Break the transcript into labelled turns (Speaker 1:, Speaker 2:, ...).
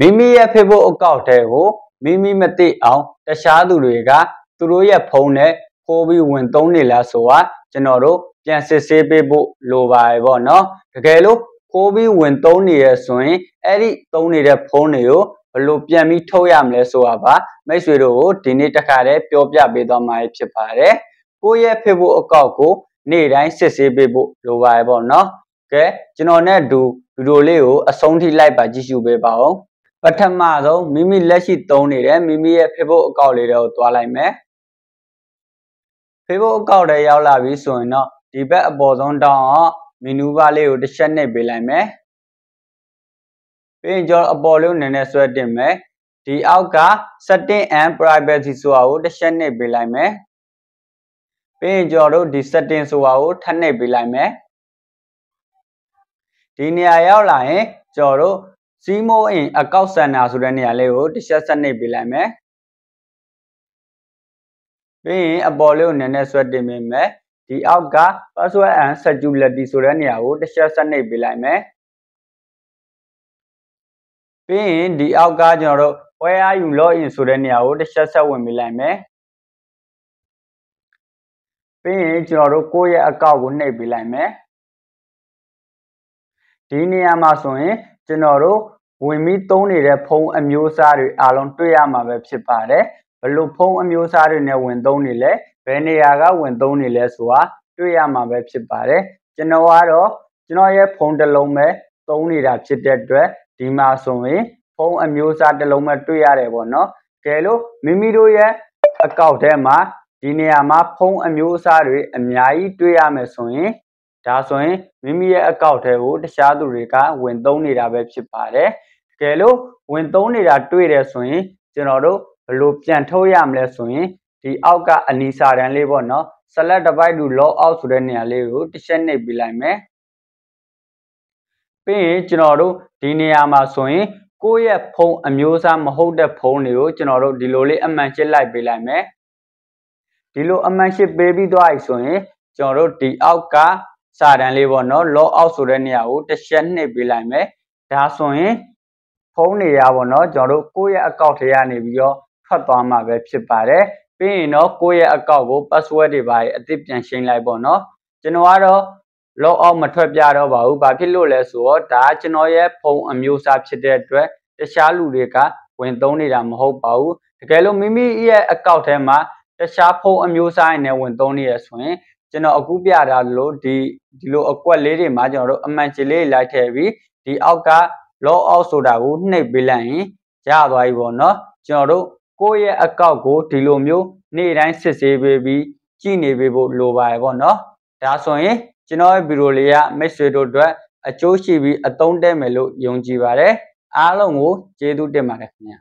Speaker 1: မိမိရဲ့ Facebook အကောင့်ထဲကိုမိမိမသိအောင်တခြားသူတွေကသူတို့ရဲ့ဖုန်းနဲ့ခိုးပြီးဝင်သုံးနေလားဆိုတာကျွန်တော်တို့ပြန်စစ်ဆေးပေးဖို့လိုပါတယ်ပေါ့နော်တကယ်လို့ခိုးပြီးဝင်သုံးနေရဆိုရင်အဲ့ဒီသုံးနေတဲ့ဖုန်းတွေကိုဘယ်လိုပြန်ပြီးထုတ်ရမလဲဆိုတာပါမိတ်ဆွေတို့ကိုဒီနေ့တစ်ခါတည်းပြောပြပေးသွားမှာဖြစ်ပါတယ်ကိုယ့်ရဲ့ Facebook အကောင့်ကိုနေ့တိုင်းစစ်ဆေးပေးဖို့လိုပါတယ်ပေါ့နော်ကဲကျွန်တော်နဲ့အတူဗီဒီယိုလေးကိုအဆုံးထိလိုက်ပါကြည့်ရှုပေးပါဦးပထမဆုံးမိမိလက်ရှိသုံးနေတဲ့မိမိရဲ့ Facebook အကောင့်လေးတွေကိုတွားလိုက်မယ် Facebook အကောင့်ထဲရောက်လာပြီဆိုရင်တော့ဒီဘက်အပေါ်ဆုံးတောင်းအောင်မီနူးဘားလေးကိုတစ်ချက်နှိပ်ပေးလိုက်မယ်ပြီးရင်ကျွန်တော်အပေါ်လေးကိုနည်းနည်းဆွဲတင်မယ်ဒီအောက်က setting and privacy ဆိုတာကိုတစ်ချက်နှိပ်ပေးလိုက်မယ်ပြီးရင်ကျွန်တော်တို့ဒီ setting ဆိုတာကိုထပ်နှိပ်ပေးလိုက်မယ်ဒီနေရာရောက်လာရင်ကျွန်တော်တို့ Simo in account center ဆိုတဲ့နေရာလေးကိုတစ်ချက်ဆက်နှိပ်ပေးလိုက်မယ်ပြီးရင်အပေါ်လေးကိုနည်းနည်းဆွဲတင်ပေးမယ်ဒီအောက်က password and security ဆိုတဲ့နေရာကိုတစ်ချက်ဆက်နှိပ်ပေးလိုက်မယ်ပြီးရင်ဒီအောက်ကကျွန်တော်တို့ where you log in ဆိုတဲ့နေရာကိုတစ်ချက်ဆက်ဝင်ပေးလိုက်မယ်ပြီးရင်ကျွန်တော်တို့ကိုယ့်ရဲ့အကောင့်ကိုနှိပ်ပေးလိုက်မယ်ဒီနေရာမှာဆိုရင်ကျွန်တော်တို့ဝင်ပြီးသုံးနေတဲ့ဖုန်းအမျိုးအစားတွေအားလုံးတွေ့ရမှာပဲဖြစ်ပါတယ်ဘယ်လိုဖုန်းအမျိုးအစားတွေနဲ့ဝင်သုံးနေလဲဘယ်နေရာကဝင်သုံးနေလဲဆိုတာတွေ့ရမှာပဲဖြစ်ပါတယ်ကျွန်တော်ကတော့ကျွန်တော်ရဲ့ဖုန်းတစ်လုံးပဲသုံးနေတာဖြစ်တဲ့အတွက်ဒီမှာဆိုရင်ဖုန်းအမျိုးအစားတစ်လုံးပဲတွေ့ရတယ်ပေါ့နော်ကဲလို့မိမိတို့ရဲ့အကောင့်ထဲမှာဒီနေရာမှာဖုန်းအမျိုးအစားတွေအများကြီးတွေ့ရမယ်ဆိုရင်ဒါဆိုရင်မိမိရဲ့အကောင့်ထဲကိုတခြားသူတွေကဝင်သုံးနေတာပဲဖြစ်ပါတယ်ကဲလို့ဝင်သုံးနေတာတွေ့တယ်ဆိုရင်ကျွန်တော်တို့ဘယ်လိုပြန်ထုတ်ရမလဲဆိုရင်ဒီအောက်ကအနီစာတန်းလေးပေါ့နော် select device to log out ဆိုတဲ့နေရာလေးကိုတစ်ချက်နှိပ်ပေးလိုက်မယ်ပြီးရင်ကျွန်တော်တို့ဒီနေရာမှာဆိုရင်ကိုယ့်ရဲ့ဖုန်းအမျိုးအစားမဟုတ်တဲ့ဖုန်းတွေကိုကျွန်တော်တို့ဒီလိုလေးအမှန်ရှင်းလိုက်ပေးလိုက်မယ်ဒီလိုအမှန်ရှင်းပေးပြီးသွားပြီဆိုရင်ကျွန်တော်တို့ဒီအောက်ကစာတန်းလေးပေါ့နော် log out ဆိုတဲ့နေရာကိုတစ်ချက်နှိပ်ပေးလိုက်မယ်ဒါဆိုရင်ဖုန်းတွေရပေါ့နော်ကျွန်တော်တို့ကိုယ့်ရဲ့အကောင့်ထဲကနေပြီးတော့ထွက်သွားမှာပဲဖြစ်ပါတယ်ပြီးရင်တော့ကိုယ့်ရဲ့အကောင့်ကို password တွေပါအသစ်ပြန်ရှင်းလိုက်ပေါ့နော်ကျွန်တော်ကတော့ log out မထွက်ပြတော့ပါဘူးဘာဖြစ်လို့လဲဆိုတော့ဒါကျွန်တော်ရဲ့ဖုန်းအမျိုးအစားဖြစ်တဲ့အတွက်တခြားလူတွေကဝင်သုံးနေတာမဟုတ်ပါဘူးတကယ်လို့မိမိရဲ့အကောင့်ထဲမှာတခြားဖုန်းအမျိုးအစားနဲ့ဝင်သုံးနေရဆိုရင်ကျွန်တော်အခုပြထားလို့ဒီလိုအကွက်လေးတွေမှာကျွန်တော်တို့အမှန်ချလေးလိုက်ထည့်ပြီးဒီအောက်က log out ဆိုတာကိုနှိပ်ပေးလိုက်ရင်ရသွားပြီပေါ့နော်ကျွန်တော်တို့ကိုယ့်ရဲ့အကောင့်ကိုဒီလိုမျိုးနေ့တိုင်းစစ်ဆေးပေးပြီးကြည့်နေပေးဖို့လိုပါတယ်ပေါ့နော်ဒါဆိုရင်ကျွန်တော်ရဲ့ဗီဒီယိုလေးကမိတ်ဆွေတို့အတွက်အကျိုးရှိပြီးအသုံးတဲ့မယ်လို့ယုံကြည်ပါတယ်အားလုံးကိုကျေးဇူးတင်ပါတယ်ခင်ဗျာ